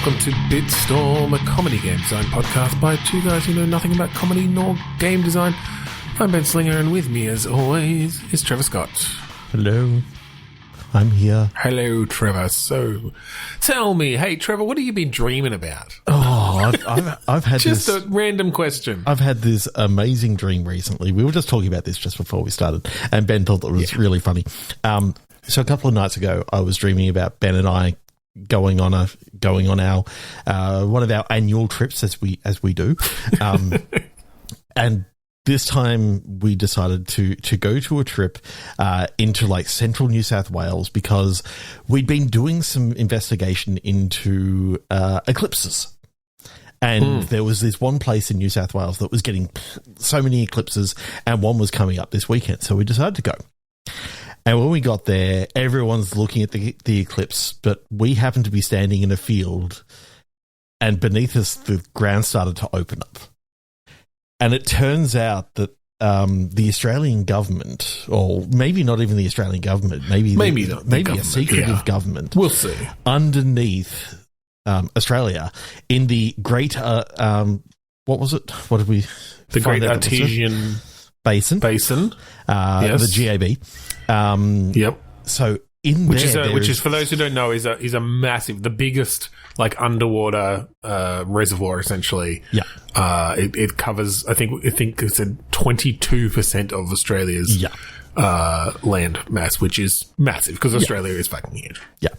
welcome to Bitstorm, a comedy game design podcast by two guys who know nothing about comedy nor game design. I'm Ben Slinger, and with me, as always, is Trevor Scott. Hello. I'm here. Hello, Trevor. So, tell me, hey, Trevor, what have you been dreaming about? Oh, I've had just this... a random question. I've had this amazing dream recently. We were just talking about this just before we started, and Ben thought that it was really funny. So a couple of nights ago, I was dreaming about Ben and I going on our one of our annual trips as we do, and this time we decided to go to a trip into like central New South Wales because we'd been doing some investigation into eclipses. And there was this one place in New South Wales that was getting so many eclipses, and one was coming up this weekend. So we decided to go. And when we got there, everyone's looking at the eclipse, but we happened to be standing in a field, and beneath us, the ground started to open up. And it turns out that the Australian government, or maybe not even the Australian government, maybe a secretive government, we'll see, underneath Australia in the Great what was it? What did we? The Great Artesian Basin. Yes. The GAB. Yep. So which is for those who don't know, is a massive, the biggest like underwater reservoir essentially. Yeah. It covers, I think it's 22% of Australia's land mass, which is massive because Australia is fucking huge. Yeah.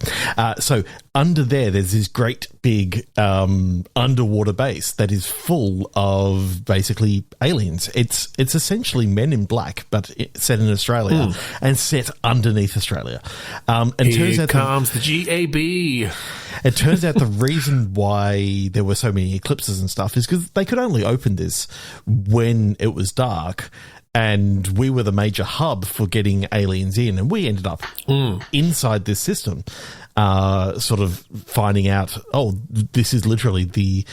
So under there's this great big underwater base that is full of basically aliens. It's essentially Men in Black, but set in Australia and set underneath Australia. Here comes the GAB. It turns out the reason why there were so many eclipses and stuff is because they could only open this when it was dark. And we were the major hub for getting aliens in, and we ended up inside this system, sort of finding out, this is literally the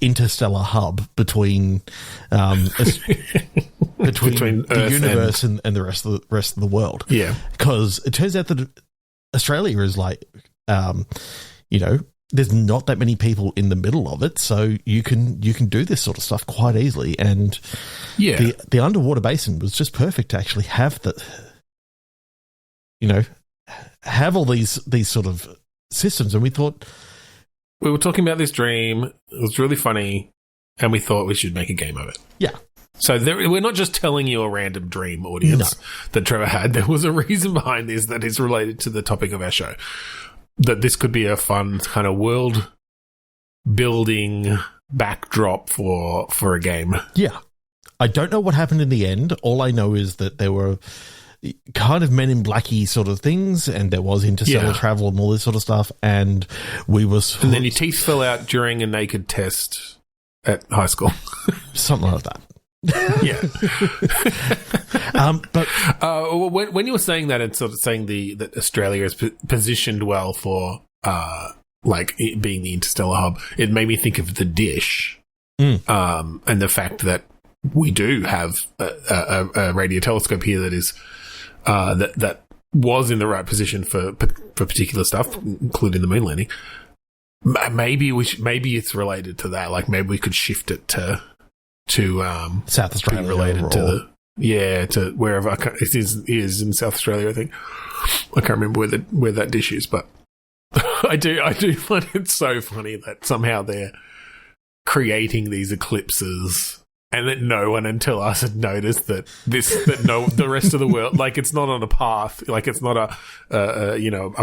interstellar hub between the universe and the rest of the world. Yeah, because it turns out that Australia is like, there's not that many people in the middle of it, so you can do this sort of stuff quite easily. And the underwater basin was just perfect to actually have have all these sort of systems. And we thought, we were talking about this dream. It was really funny, and we thought we should make a game of it. Yeah. So we're not just telling you a random dream, audience, that Trevor had. There was a reason behind this that is related to the topic of our show. That this could be a fun kind of world building backdrop for a game. Yeah. I don't know what happened in the end. All I know is that there were kind of Men in Blacky sort of things, and there was interstellar travel and all this sort of stuff, and and then your teeth fell out during a naked test at high school. Something like that. Yeah. But when you were saying that and sort of saying that Australia is positioned well for like it being the interstellar hub, it made me think of The Dish, and the fact that we do have a radio telescope here that is that was in the right position for particular stuff, including the moon landing. Maybe it's related to that. Like maybe we could shift it to South Australia, related to to wherever it is in South Australia. I think I can't remember where that dish is, but I do find it so funny that somehow they're creating these eclipses, and that no one until us had noticed the rest of the world, like it's not on a path, like it's not a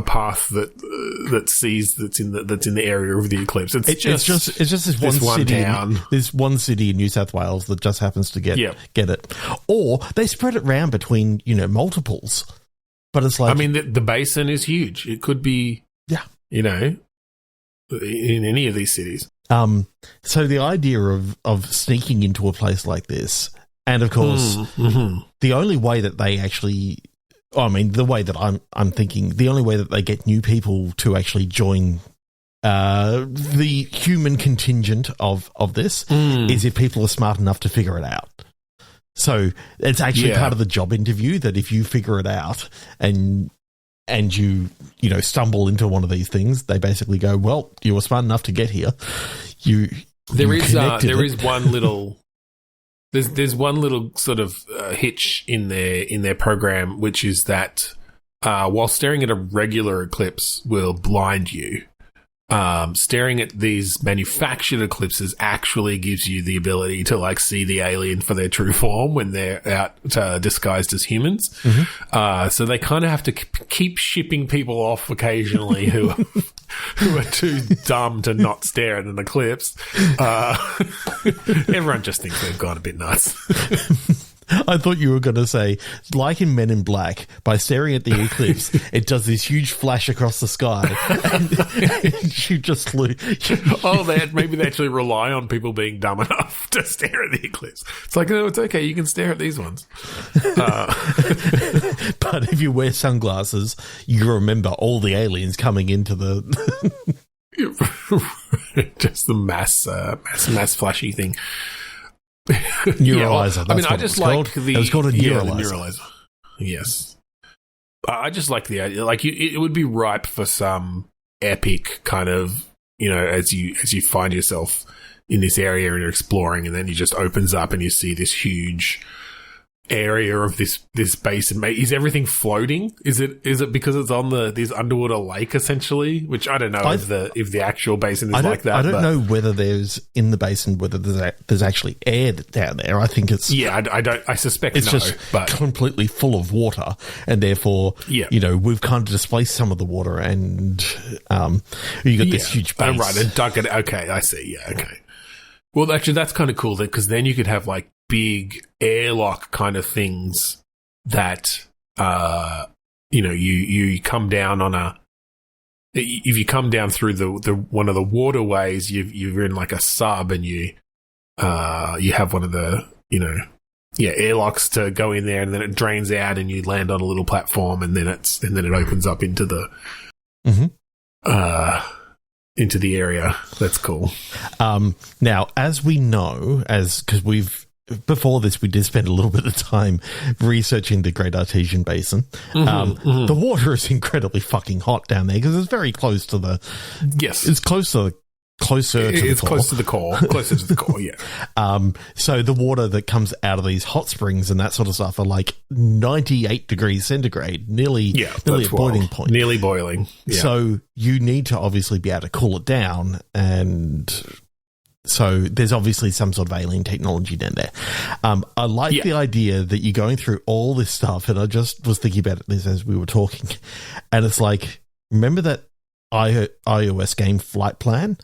path that sees that's in the area of the eclipse. It's just this one town, this one city in New South Wales that just happens to get it, or they spread it around between multiples. But it's like, I mean, the basin is huge. It could be in any of these cities. So the idea of sneaking into a place like this, and of course, the only way that they actually, the way that I'm thinking, the only way that they get new people to actually join the human contingent of this is if people are smart enough to figure it out. So it's actually part of the job interview that if you figure it out and and you stumble into one of these things, they basically go, well, you were smart enough to get here. There is one little there's one little sort of hitch in their program, which is that while staring at a regular eclipse will blind you, staring at these manufactured eclipses actually gives you the ability to like see the alien for their true form when they're out disguised as humans. Mm-hmm. So they kind of have to keep shipping people off occasionally who are too dumb to not stare at an eclipse. Everyone just thinks they've gone a bit nuts. I thought you were going to say, like in Men in Black, by staring at the eclipse, it does this huge flash across the sky, and you just lose. Maybe they actually rely on people being dumb enough to stare at the eclipse. It's like, no, it's okay, you can stare at these ones. But if you wear sunglasses, you remember all the aliens coming into the... Just the mass flashy thing. Neuralizer. I just like it was called a neuralizer. The neuralizer. Yes. I just like the idea. Like, it would be ripe for some epic kind of, as you find yourself in this area and you're exploring, and then it just opens up and you see this huge area of this basin. Is everything floating? Is it because it's on this underwater lake essentially? Which I don't know if the actual basin is like that. I don't know whether there's in the basin whether there's actually air down there. I think it's I suspect it's just completely full of water, and therefore we've kind of displaced some of the water, and you got this huge base. Right, and dug it. Okay, I see. Yeah, okay. Well, actually, that's kind of cool because then you could have like big airlock kind of things that you come down on if you come down through the one of the waterways, you're in like a sub, and you have one of the airlocks to go in there, and then it drains out and you land on a little platform, and then it opens up into the into the area. That's cool. Now, as we know, because before this, we did spend a little bit of time researching the Great Artesian Basin. The water is incredibly fucking hot down there because it's very close to the... Yes. It's closer to the core. Closer to the core, yeah. So the water that comes out of these hot springs and that sort of stuff are like 98 degrees centigrade, nearly at boiling point. Nearly boiling. Yeah. So you need to obviously be able to cool it down, and... So there's obviously some sort of alien technology down there. I like the idea that you're going through all this stuff, and I just was thinking about this as we were talking, and it's like, remember that iOS game Flight Plan?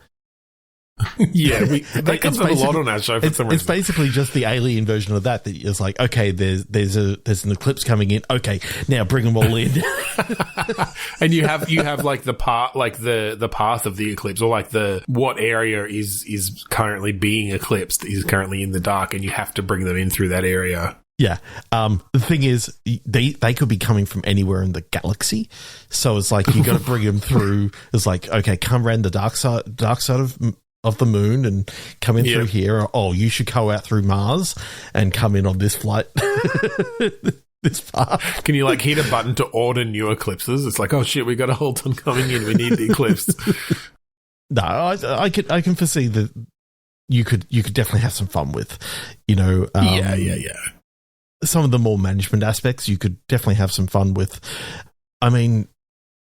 Yeah, that comes up a lot on our show for some reason. It's basically just the alien version of that it's like, okay, there's an eclipse coming in. Okay, now bring them all in. And you have like the path, like the path of the eclipse, or like what area is currently being eclipsed, is currently in the dark, and you have to bring them in through that area. Yeah. The thing is, they could be coming from anywhere in the galaxy, so it's like you got to bring them through. It's like, okay, come around the dark side of the moon and come in through here. Oh, you should go out through Mars and come in on this flight. This path. Can you like hit a button to order new eclipses? It's like, oh shit, we got a whole ton coming in. We need the eclipse. No, I can foresee that you could definitely have some fun with, some of the more management aspects. You could definitely have some fun with. I mean,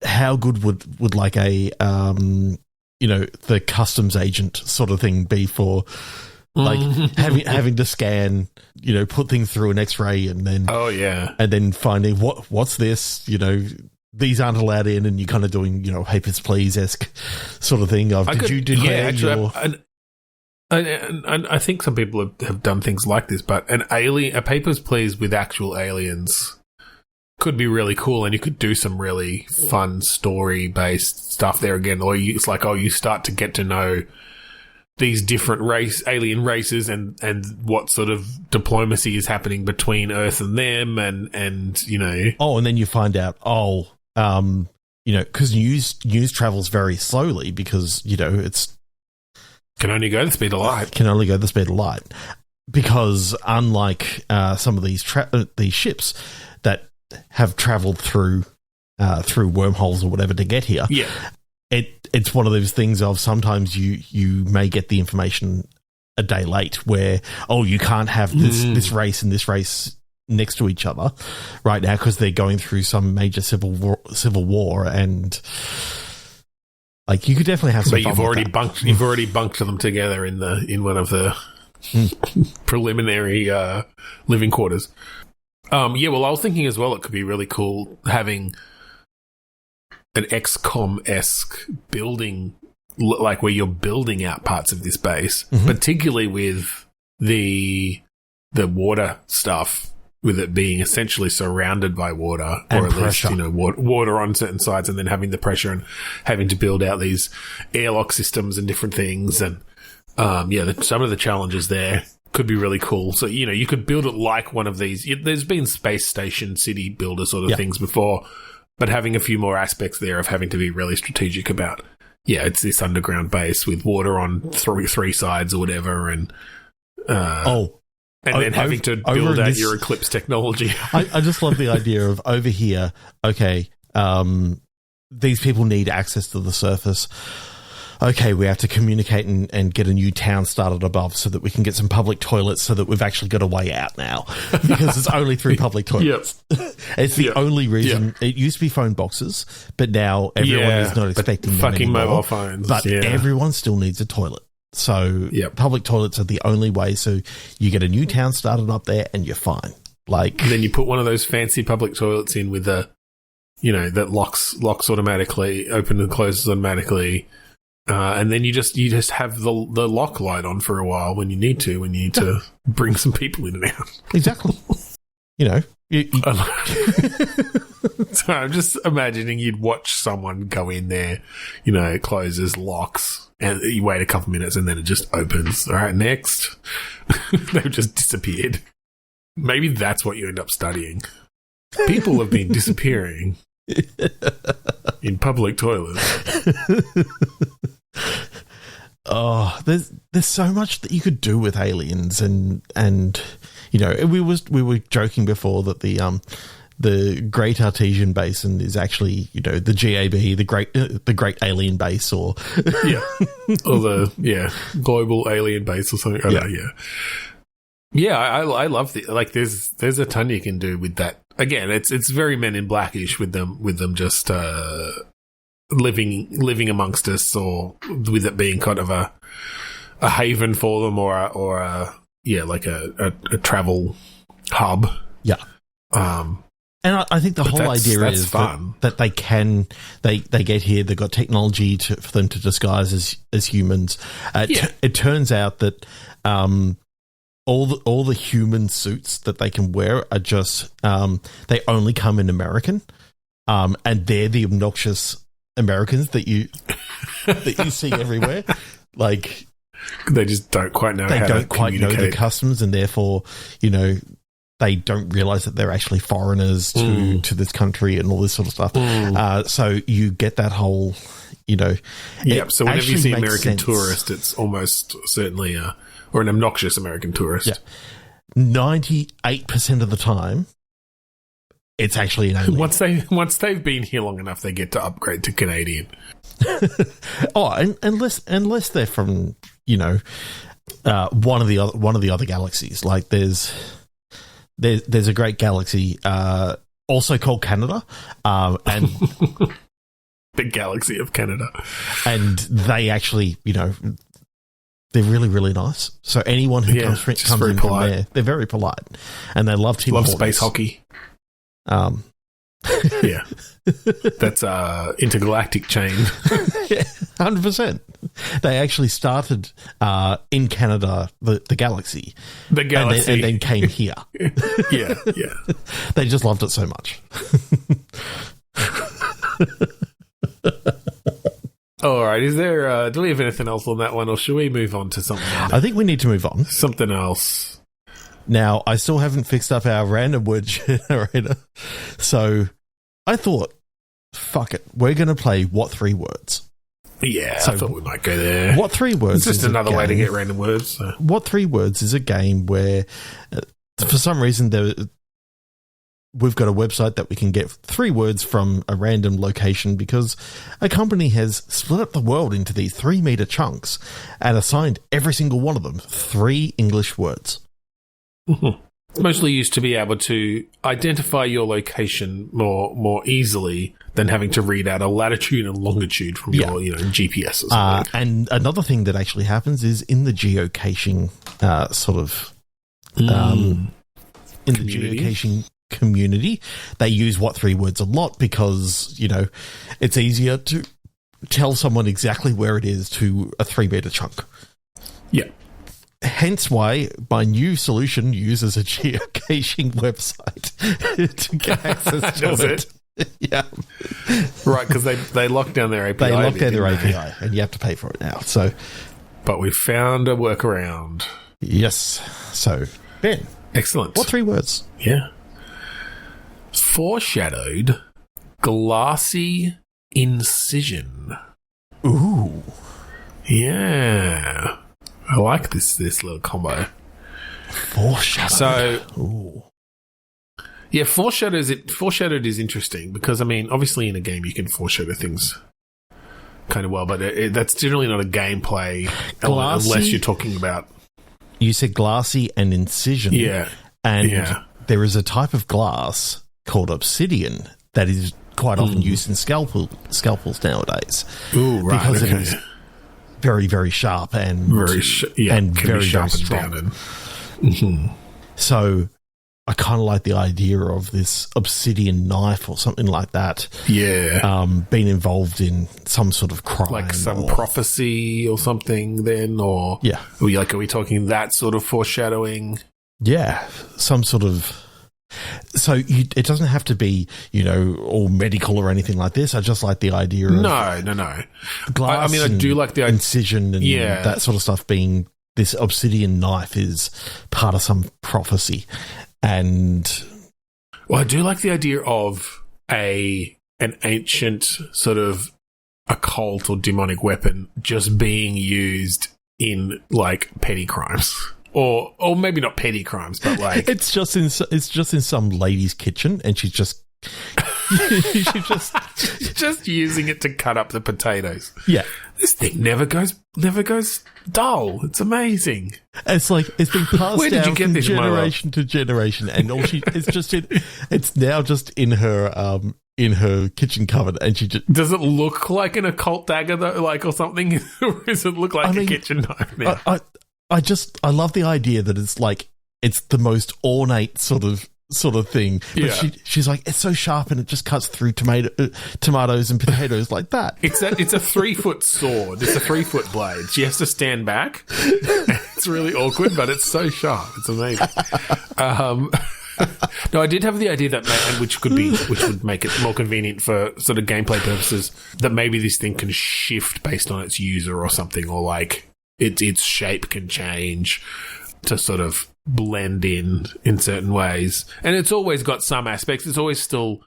how good would like a the customs agent sort of thing be for like having to scan, put things through an X-ray and then and then finding what's this, these aren't allowed in, and you're kind of doing papers please-esque sort of thing of I think some people have done things like this, but a papers please with actual aliens could be really cool, and you could do some really fun story-based stuff there again. Or you start to get to know these different alien races, and what sort of diplomacy is happening between Earth and them, and Oh, and then you find out, because news travels very slowly because it's can only go the speed of light. Because unlike some of these ships that have traveled through through wormholes or whatever to get here. Yeah. It's one of those things of sometimes you may get the information a day late where, you can't have this race and this race next to each other right now because they're going through some major civil war, and like you could definitely have some. But you've already bunked them together in one of the preliminary living quarters. Well, I was thinking as well, it could be really cool having an XCOM-esque building, like where you're building out parts of this base, particularly with the water stuff, with it being essentially surrounded by water, and or at pressure. least, water on certain sides, and then having the pressure and having to build out these airlock systems and different things. And some of the challenges there could be really cool. So, you could build it like one of these. There's been space station city builder sort of things before, but having a few more aspects there of having to be really strategic about, it's this underground base with water on three sides or whatever, and then having to build out your Eclipse technology. I just love the idea of over here, okay, these people need access to the surface. Okay, we have to communicate and get a new town started above so that we can get some public toilets so that we've actually got a way out now. Because it's only through public toilets. It's the only reason. It used to be phone boxes, but now everyone is not expecting them fucking anymore. Mobile phones. But everyone still needs a toilet. So public toilets are the only way. So you get a new town started up there and you're fine. And then you put one of those fancy public toilets in with that locks automatically, open and closes automatically. And then you just have the lock light on for a while when you need to bring some people in and out. Exactly. So I'm just imagining you'd watch someone go in there, it closes, locks, and you wait a couple minutes and then it just opens. All right, next. They've just disappeared. Maybe that's what you end up studying. People have been disappearing in public toilets. There's so much that you could do with aliens, and we were joking before that the Great Artesian Basin is actually the GAB, the Great Alien Base, or or the Global Alien Base or something. I love there's a ton you can do with that. Again, it's very Men in Blackish with them just living amongst us, or with it being kind of a haven for them, or a travel hub. And I think the whole idea is fun. That they get here, they've got technology for them to disguise as humans. It turns out that all the human suits that they can wear are just they only come in American, and they're the obnoxious Americans that you see everywhere. Like, they just don't quite know. They how don't to quite know the customs, and therefore, they don't realize that they're actually foreigners to this country and all this sort of stuff. So you get that whole, So whenever you see American tourist, it's almost certainly or an obnoxious American tourist. 98% of the time, it's actually an alien. Once they've been here long enough, they get to upgrade to Canadian. Unless they're from one of the other galaxies. Like there's a great galaxy also called Canada, and the galaxy of Canada, and they actually they're really, really nice. So anyone who comes in from there, they're very polite, and they love Tim Hortons. Space hockey. That's intergalactic chain. 100%. They actually started in Canada, the galaxy, and then came here. They just loved it so much. All right, is there? Do we have anything else on that one, or should we move on to something else? I think we need to move on. Something else. Now, I still haven't fixed up our random word generator, so I thought, fuck it, we're going to play What 3 Words. Yeah, so I thought we might go there. What 3 Words? It's just another way to get random words. So. What 3 Words is a game where, for some reason, we've got a website that we can get 3 words from a random location because a company has split up the world into these 3-meter chunks and assigned every single one of them 3 English words. Mm-hmm. It's mostly used to be able to identify your location more easily than having to read out a latitude and longitude from your GPS or something. And another thing that actually happens is in the geocaching in the geocaching community, they use what 3 words a lot because, it's easier to tell someone exactly where it is to a 3-meter chunk. Yeah. Hence why my new solution uses a geocaching website to get access to it. Yeah. Right, because they locked down their API. They locked down their API, and you have to pay for it now. So, but we found a workaround. Yes. So, Ben. Excellent. What 3 words? Yeah. Foreshadowed glassy incision. Ooh. Yeah. I like this little combo. Foreshadowed. So, ooh. Yeah, foreshadowed is interesting because, obviously in a game you can foreshadow things kind of well, but that's generally not a gameplay element unless you're talking about... You said glassy and incision. Yeah. And there is a type of glass called obsidian that is quite often used in scalpels nowadays. Ooh, right. Because it is very, very sharp and very sharp strong. And mm-hmm. So I kind of like the idea of this obsidian knife or something like that. Yeah. Being involved in some sort of crime. Like some prophecy or something then, or... Yeah. Are we talking that sort of foreshadowing? Yeah. Some sort of... So it doesn't have to be, all medical or anything like this. I just like the idea of... No. Glass I do like the incision and that sort of stuff being... This obsidian knife is part of some prophecy. And... Well, I do like the idea of an ancient sort of occult or demonic weapon just being used in, petty crimes. Or maybe not petty crimes, but it's just in some lady's kitchen, and she's just just using it to cut up the potatoes. Yeah, this thing never goes dull. It's amazing. It's it's been passed Where did down you get from this, generation to generation, and it's now just in her kitchen cupboard, and she just... Does it look like an occult dagger though, or something, or does it look like a kitchen knife now? I love the idea that it's the most ornate sort of thing. But she's like, it's so sharp and it just cuts through tomatoes and potatoes like that. It's a 3-foot sword. It's a 3-foot blade. She has to stand back. It's really awkward, but it's so sharp. It's amazing. No, I did have the idea that, which would make it more convenient for sort of gameplay purposes, that maybe this thing can shift based on its user or something, or its shape can change to sort of blend in certain ways. And it's always got some aspects. It's always still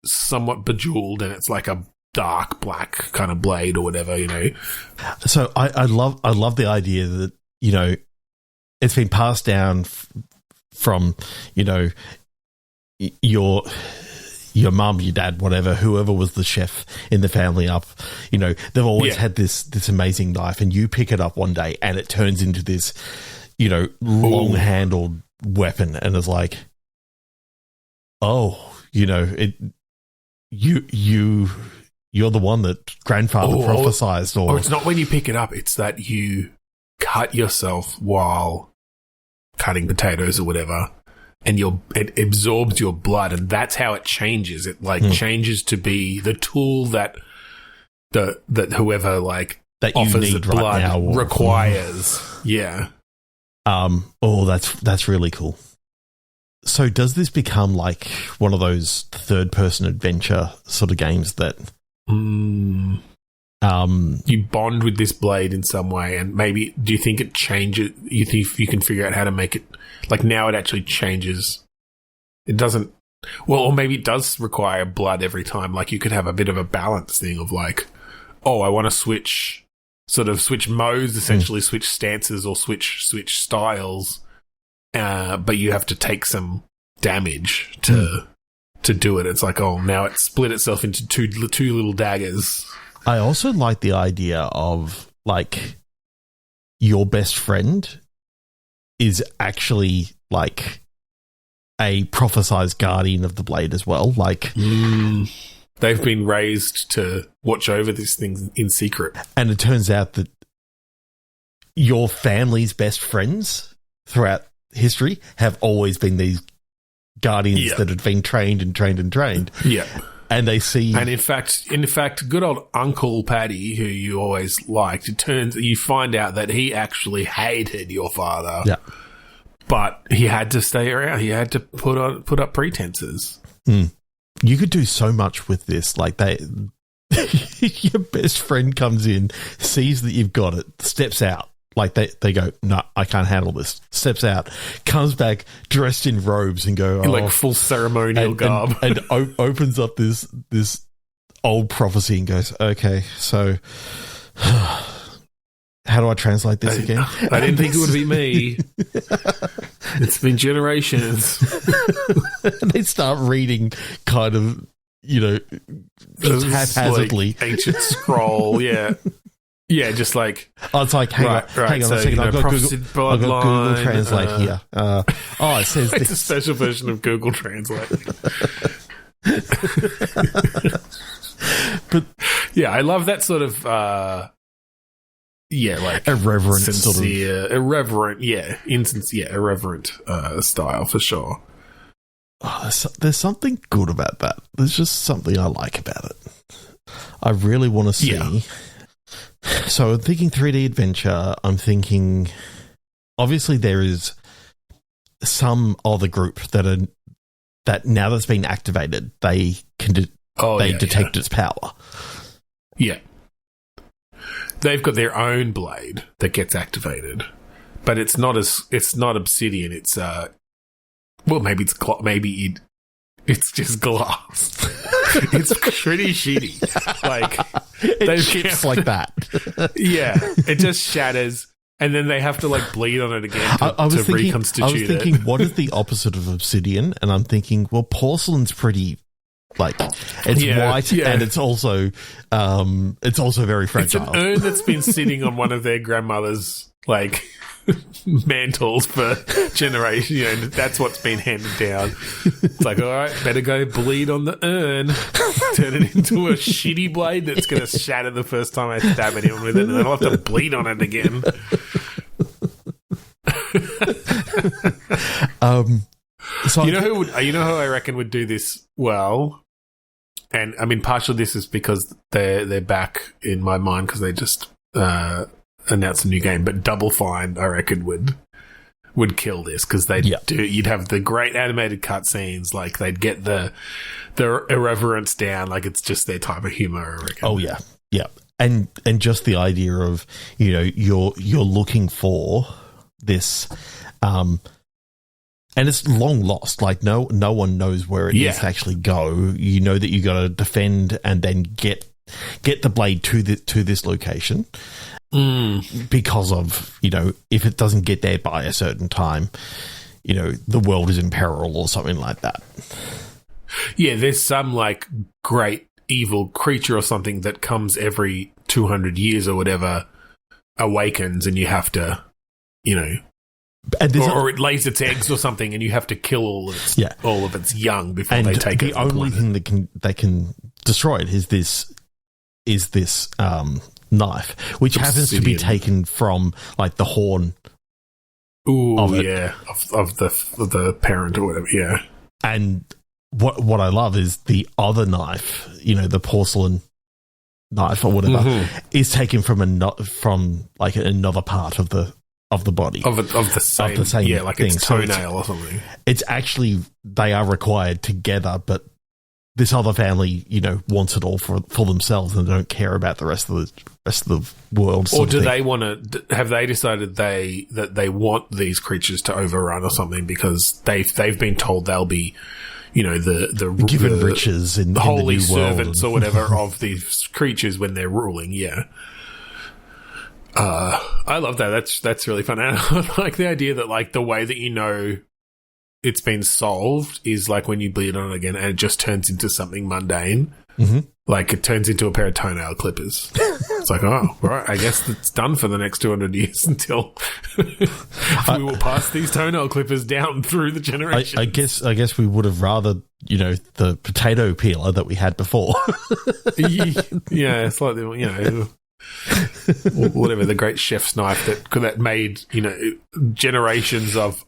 somewhat bejeweled, and it's like a dark black kind of blade or whatever, So I love the idea that, it's been passed down from, your mum, your dad, whatever, whoever was the chef in the family up, they've always had this amazing knife, and you pick it up one day and it turns into this, long-handled weapon, and it's like, you're the one that grandfather prophesized. Or it's not when you pick it up, it's that you cut yourself while cutting potatoes or whatever, and it absorbs your blood, and that's how it changes. It changes to be the tool that whoever that offers the blood right now requires. Yeah. That's really cool. So does this become like one of those third-person adventure sort of games that you bond with this blade in some way, and maybe do you think it changes? You think you can figure out how to make it now? It actually changes. It doesn't. Well, or maybe it does require blood every time. You could have a bit of a balance thing of I want to switch modes, essentially switch stances or switch styles, but you have to take some damage to do it. It's like, oh, now it split itself into two little daggers. I also like the idea of, like, your best friend is actually, like, a prophesized guardian of the blade as well. Like, they've been raised to watch over this thing in secret. And it turns out that your family's best friends throughout history have always been these guardians that have been trained and trained and trained. Yeah. And they see... And in fact, good old Uncle Paddy, who you always liked, you find out that he actually hated your father. Yeah. But he had to stay around. He had to put up pretenses. You could do so much with this. Like, your best friend comes in, sees that you've got it, steps out. Like, they go, no, I can't handle this. Steps out, comes back dressed in robes and go... In, like, full ceremonial garb. And opens up this old prophecy and goes, okay, so... How do I translate this again? I didn't think it would be me. It's been generations. And they start reading kind of, just haphazardly. Like ancient scroll, yeah. Yeah, just like... Oh, it's like, hang on a second. I've got Google Translate here. It says it's a special version of Google Translate. But yeah, I love that sort of... like irreverent, sincere, irreverent, irreverent style for sure. Oh, there's something good about that. There's just something I like about it. I really want to see... Yeah. So I'm thinking 3D adventure. I'm thinking, obviously there is some other group that now that's been activated, they can detect its power. Yeah, they've got their own blade that gets activated, but it's not obsidian. It's maybe it's just glass. It's pretty shitty. Like, it chips like that. Yeah, it just shatters, and then they have to like bleed on it again to reconstitute it. I was thinking, what is the opposite of obsidian? And I'm thinking, well, porcelain's pretty, like, it's white and it's also very fragile. It's an urn that's been sitting on one of their grandmother's like mantles for generations. That's what's been handed down. It's like, all right, better go bleed on the urn, turn it into a shitty blade that's going to shatter the first time I stab anyone with it, and then I'll have to bleed on it again. So you know who I reckon would do this well, and I mean, partially this is because they're back in my mind because they just announced a new game, but Double Fine, I reckon, would kill this because you'd have the great animated cutscenes, like they'd get the irreverence down, like it's just their type of humor, I reckon. Oh yeah, and just the idea of you're looking for this, and it's long lost. Like no one knows where it needs to actually go. You know that you got to defend and then get the blade to this location. Because of, if it doesn't get there by a certain time, the world is in peril or something like that. Yeah, there's some like great evil creature or something that comes every 200 years or whatever, awakens, and you have to, or it lays its eggs or something, and you have to kill all of its young before they take it. The only thing that can destroy it is this knife, which happens to be taken from like the horn of the parent or whatever. Yeah, and what I love is the other knife, the porcelain knife or whatever, is taken from another part of the body of the same like thing. Its toenail or something. It's actually, they are required together, but this other family, wants it all for themselves and they don't care about the rest of the world. Or do they want to? Have they decided that they want these creatures to overrun or something because they've been told they'll be, the given riches in the holy the new servants or whatever of these creatures when they're ruling? Yeah. I love that. That's really fun. And I like the idea that like the way that it's been solved is like when you bleed on it again and it just turns into something mundane. Mm-hmm. Like it turns into a pair of toenail clippers. It's like, oh, right, I guess it's done for the next 200 years until we will pass these toenail clippers down through the generations. I guess we would have rather, the potato peeler that we had before. Yeah, it's like, whatever, the great chef's knife that made, generations of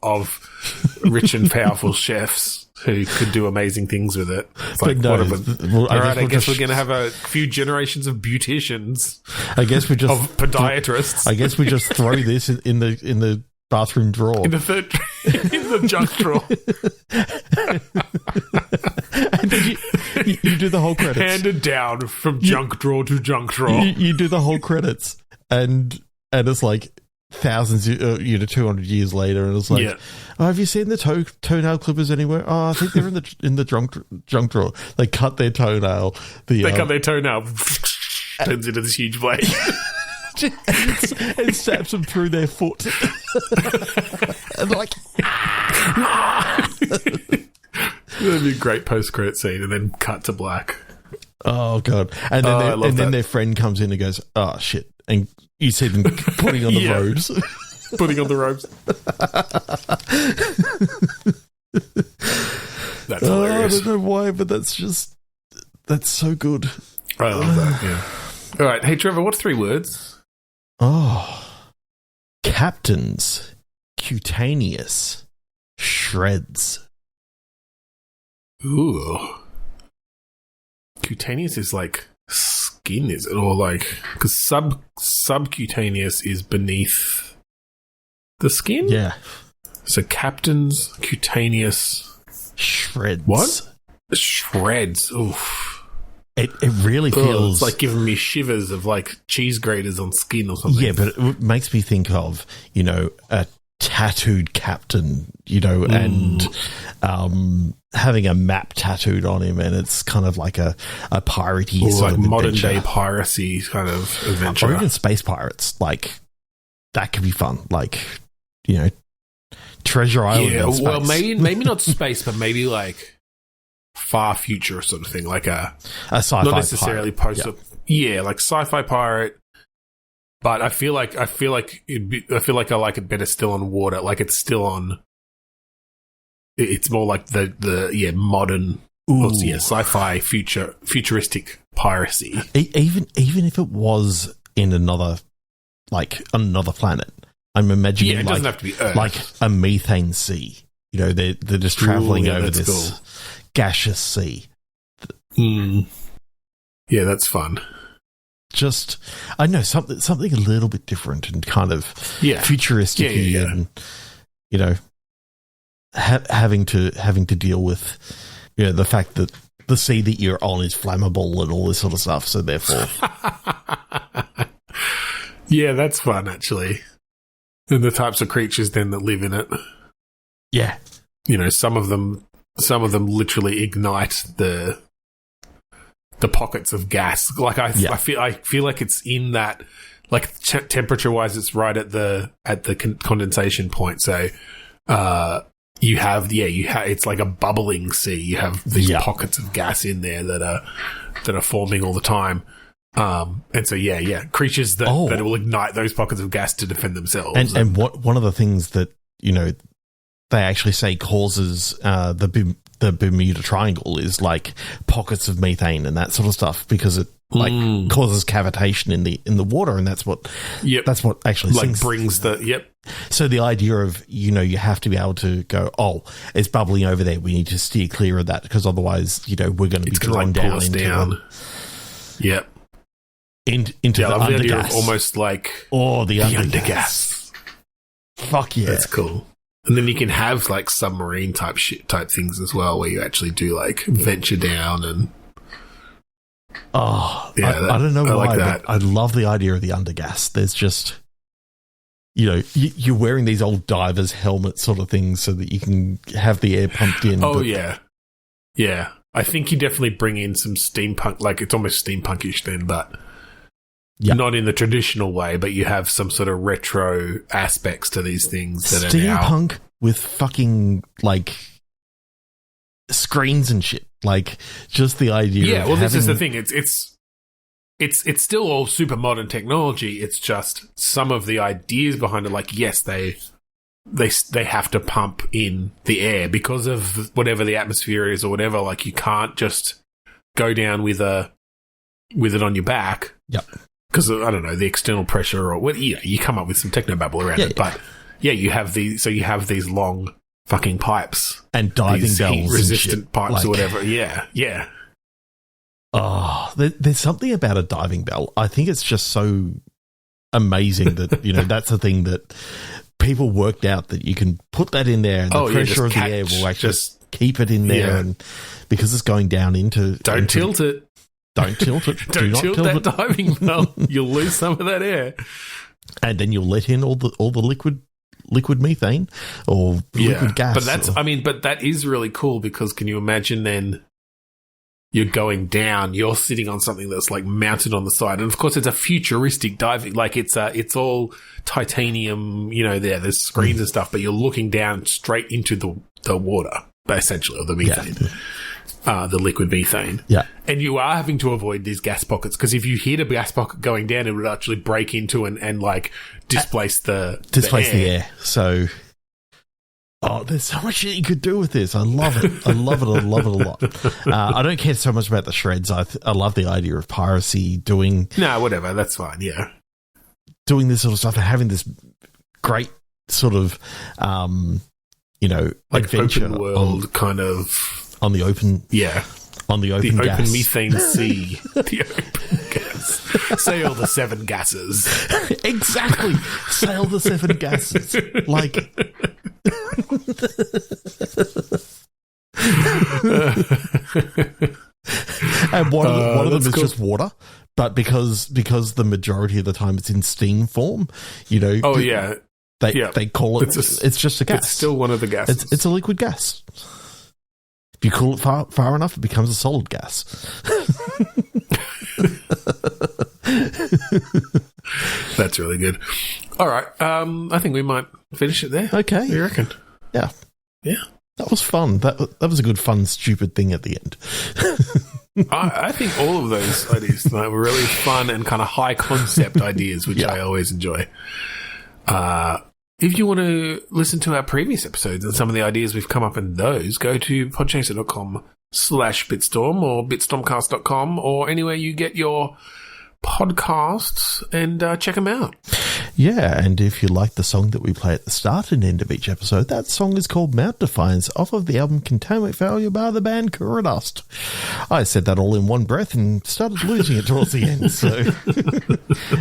rich and powerful chefs who could do amazing things with it. It's like, I guess we're going to have a few generations of beauticians. I guess we just of podiatrists. I guess we just throw this in the bathroom drawer, in the junk drawer, and then you do the whole credits, handed down from junk drawer to junk drawer. You do the whole credits, and it's like thousands, 200 years later, and it's like, oh, have you seen the toenail clippers anywhere? Oh, I think they're in the junk drawer. They cut their toenail. They cut their toenail. Turns into this huge blade. and stabs them through their foot. And like, that'd be a great post-credit scene, and then cut to black. Oh god! And then their friend comes in and goes, "Oh shit!" And you see them putting on the robes. Putting on the robes. That's hilarious. I don't know why, but that's so good. I love that. Yeah. All right, hey Trevor, what's 3 words? Oh, captains, cutaneous, shreds. Ooh. Cutaneous is like skin, is it? Or like, because subcutaneous is beneath the skin? Yeah. So captains, cutaneous. Shreds. What? Shreds. Oof. It really feels... It's like giving me shivers of like cheese graters on skin or something. Yeah, but it makes me think of, a tattooed captain, and having a map tattooed on him, and it's kind of like a piratey sort like of modern adventure. day piracy kind of adventure. Or even space pirates. Like, that could be fun. Like, Treasure Island. Yeah, in space. well, maybe not space, but maybe like far future sort of thing, like a sci-fi not necessarily pirate. post. Yeah, like sci-fi pirate. But I feel like I like it better still on water. Like it's still on. It's more like the modern, sci-fi futuristic piracy. Even if it was in another planet, I'm imagining it doesn't have to be Earth. Like a methane sea. They're just traveling over this cool. gaseous sea. Yeah, that's fun. Just, I know, something a little bit different and kind of futuristic, and having to deal with the fact that the sea that you're on is flammable and all this sort of stuff. So therefore, yeah, that's fun actually. And the types of creatures then that live in it. Yeah, some of them literally ignite the pockets of gas. Like I feel like it's in that, like temperature wise, it's right at the condensation point. So it's like a bubbling sea. You have these pockets of gas in there that are forming all the time. And so creatures that will ignite those pockets of gas to defend themselves. And one of the things that they actually say causes the Bermuda Triangle is like pockets of methane and that sort of stuff, because it causes cavitation in the water, and that's what actually like brings the So the idea of you have to be able to go, oh, it's bubbling over there, we need to steer clear of that, because otherwise we're going to be drawn down into the UnderGas. Almost like the UnderGas. Fuck yeah, that's cool. And then you can have like submarine type things as well, where you actually do like venture down and. I don't know why, but I love the idea of the UnderGas. There's just, you're wearing these old divers helmets sort of things so that you can have the air pumped in. Oh yeah. I think you definitely bring in some steampunk, like it's almost steampunkish then, but not in the traditional way, but you have some sort of retro aspects to these things that are now steampunk with fucking like screens and shit. Like just the idea. Yeah, of well, this is the having- thing. It's still all super modern technology. It's just some of the ideas behind it. Like, yes, they have to pump in the air because of whatever the atmosphere is or whatever. Like, you can't just go down with it on your back. Yep. Because I don't know, the external pressure or what. You come up with some technobabble around it, but you have these long fucking pipes and diving these bells, heat-resistant pipes like, or whatever. Yeah. Oh, there's something about a diving bell. I think it's just so amazing that that's the thing that people worked out, that you can put that in there and the pressure of the air will actually just keep it in there, and because it's going down into tilt it. Don't tilt it. Don't tilt that diving bell. You'll lose some of that air, and then you'll let in all the liquid methane or liquid gas. But that is really cool, because can you imagine then? You're going down, you're sitting on something that's like mounted on the side. And of course it's a futuristic diving, like it's all titanium, there's screens and stuff, but you're looking down straight into the water, essentially, or the methane, the liquid methane. Yeah. And you are having to avoid these gas pockets, because if you hit a gas pocket going down, it would actually break into and like displace the air. So, there's so much shit you could do with this. I love it. I love it a lot. I don't care so much about the shreds. I love the idea of piracy doing... No, whatever. That's fine, yeah. Doing this sort of stuff and having this great sort of, like adventure. Open world kind of... On the open... Yeah. On the open gas. Open methane sea. The open gas. Sail the 7 gases. Exactly. Sail the 7 gases. Like... and one of them is just water, but because the majority of the time it's in steam form, they call it it's just a gas. It's still one of the gases. It's a liquid gas. If you cool it far enough, it becomes a solid gas. That's really good. All right, I think we might finish it there. Okay, what do you reckon? Yeah. That was fun. That was a good, fun, stupid thing at the end. I think all of those ideas tonight were really fun and kind of high concept ideas, which I always enjoy. If you want to listen to our previous episodes and some of the ideas we've come up in those, go to podchaser.com/bitstorm or bitstormcast.com or anywhere you get your podcasts and check them out. Yeah, and if you like the song that we play at the start and end of each episode, that song is called Mount Defiance, off of the album Containment Failure by the band Kuradust. I said that all in one breath and started losing it towards the end, so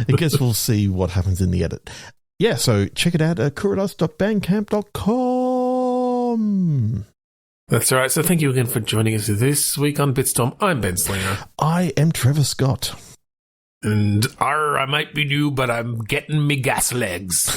I guess we'll see what happens in the edit. Yeah, so check it out at kuradust.bandcamp.com. That's all right. So thank you again for joining us this week on Bitstorm. I'm Ben Slinger. I am Trevor Scott. And I might be new, but I'm getting me gas legs.